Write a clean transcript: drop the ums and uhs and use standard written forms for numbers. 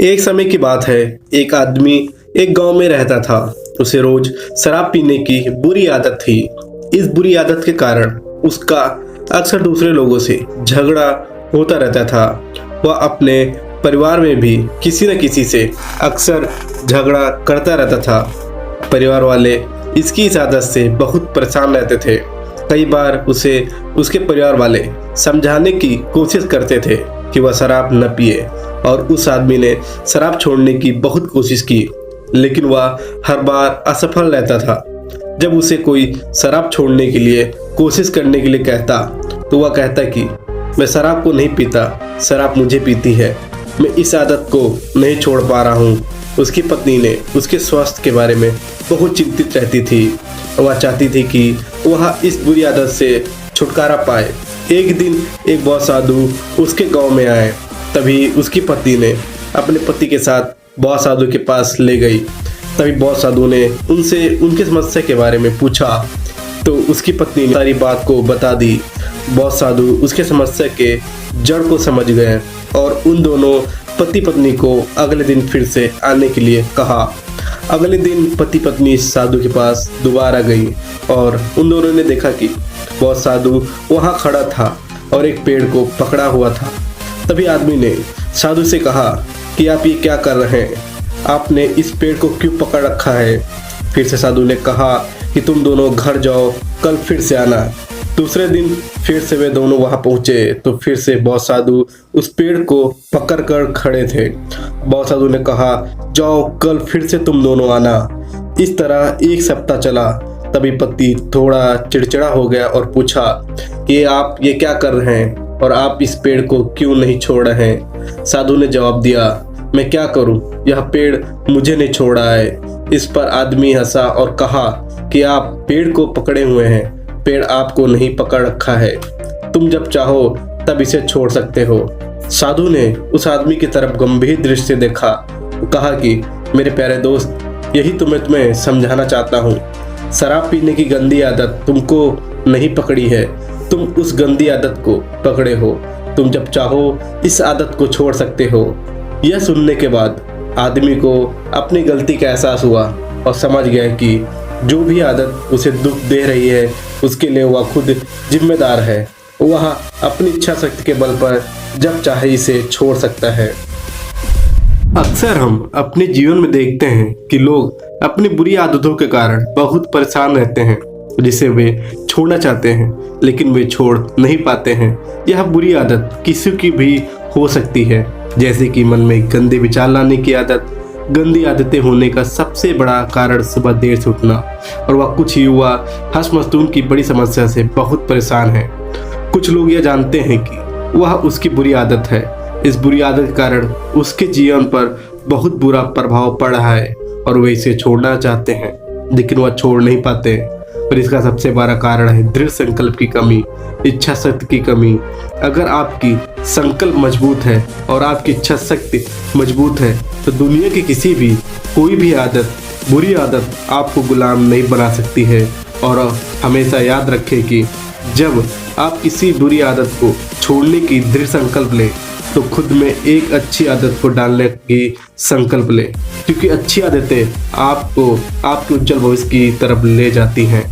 एक समय की बात है। एक आदमी एक गांव में रहता था। उसे रोज शराब पीने की बुरी आदत थी। इस बुरी आदत के कारण उसका अक्सर दूसरे लोगों से झगड़ा होता रहता था। वह अपने परिवार में भी किसी न किसी से अक्सर झगड़ा करता रहता था। परिवार वाले इसकी इस आदत से बहुत परेशान रहते थे। कई बार उसे उसके परिवार वाले समझाने की कोशिश करते थे कि वह शराब न पिए, और उस आदमी ने शराब छोड़ने की बहुत कोशिश की, लेकिन वह हर बार असफल रहता था। जब उसे कोई शराब छोड़ने के लिए कोशिश करने के लिए कहता तो वह कहता कि मैं शराब को नहीं पीता, शराब मुझे पीती है, मैं इस आदत को नहीं छोड़ पा रहा हूँ। उसकी पत्नी ने उसके स्वास्थ्य के बारे में बहुत चिंतित रहती थी। वह चाहती थी कि वह इस बुरी आदत से छुटकारा पाए। एक दिन एक बहुत साधु उसके गांव में आए। तभी उसकी पत्नी ने अपने पति के साथ बहुत साधु के पास ले गई। तभी बहुत साधु ने उनसे उनकी समस्या के बारे में पूछा, तो उसकी पत्नी ने सारी बात को बता दी। बहुत साधु उसके समस्या के जड़ को समझ गए और उन दोनों पति पत्नी को अगले दिन फिर से आने के लिए कहा। अगले दिन पति पत्नी साधु के पास दोबारा गई और उन दोनों ने देखा कि बहुत साधु वहां खड़ा था और एक पेड़ को पकड़ा हुआ था। तभी आदमी ने साधु से कहा कि आप ये क्या कर रहे हैं, आपने इस पेड़ को क्यों पकड़ रखा है। फिर से साधु ने कहा कि तुम दोनों घर जाओ, कल फिर से आना। दूसरे दिन फिर से वे दोनों वहां पहुंचे तो फिर से बहुत साधु उस पेड़ को पकड़कर खड़े थे। बहुत साधु ने कहा, जाओ कल फिर से तुम दोनों आना। इस तरह एक सप्ताह चला। तभी पति थोड़ा चिड़चिड़ा हो गया और पूछा कि आप ये क्या कर रहे हैं और आप इस पेड़ को क्यों नहीं छोड़ रहे हैं। साधु ने जवाब दिया, मैं क्या करूं, यह पेड़ मुझे नहीं छोड़ रहा है। इस पर आदमी हंसा और कहा कि आप पेड़ को पकड़े हुए हैं, पेड़ आपको नहीं पकड़ रखा है, तुम जब चाहो तब इसे छोड़ सकते हो। साधु ने उस आदमी की तरफ गंभीर दृष्टि से देखा, कहा कि मेरे प्यारे दोस्त, यही तुम्हें समझाना चाहता हूँ। शराब पीने की गंदी आदत तुमको नहीं पकड़ी है, तुम उस गंदी आदत को पकड़े हो। तुम जब चाहो इस आदत को छोड़ सकते हो। यह सुनने के बाद आदमी को अपनी गलती का एहसास हुआ और समझ गया कि जो भी आदत उसे दुख दे रही है उसके लिए वह खुद जिम्मेदार है। वह अपनी इच्छा शक्ति के बल पर जब चाहे इसे छोड़ सकता है। अक्सर हम अपने जीवन में देखते हैं कि लोग अपनी बुरी आदतों के कारण बहुत परेशान रहते हैं, जिसे वे छोड़ना चाहते हैं लेकिन वे छोड़ नहीं पाते हैं। यह बुरी आदत किसी की भी हो सकती है, जैसे कि मन में गंदे विचार लाने की आदत। गंदी आदतें होने का सबसे बड़ा कारण सुबह देर से उठना, और वह कुछ युवा हष्मस्तून की बड़ी समस्या से बहुत परेशान है। कुछ लोग यह जानते हैं कि वह उसकी बुरी आदत है। इस बुरी आदत के कारण उसके जीवन पर बहुत बुरा प्रभाव पड़ रहा है और वे इसे छोड़ना चाहते हैं लेकिन वह छोड़ नहीं पाते। और इसका सबसे बड़ा कारण है दृढ़ संकल्प की कमी, इच्छा शक्ति की कमी। अगर आपकी संकल्प मजबूत है और आपकी इच्छा शक्ति मजबूत है तो दुनिया की किसी भी कोई भी आदत, बुरी आदत आपको गुलाम नहीं बना सकती है। और हमेशा याद रखें कि जब आप किसी बुरी आदत को छोड़ने की दृढ़ संकल्प लें तो खुद में एक अच्छी आदत को डालने की संकल्प लें, क्योंकि अच्छी आदतें आपको आपके उज्जवल भविष्य की तरफ ले जाती हैं।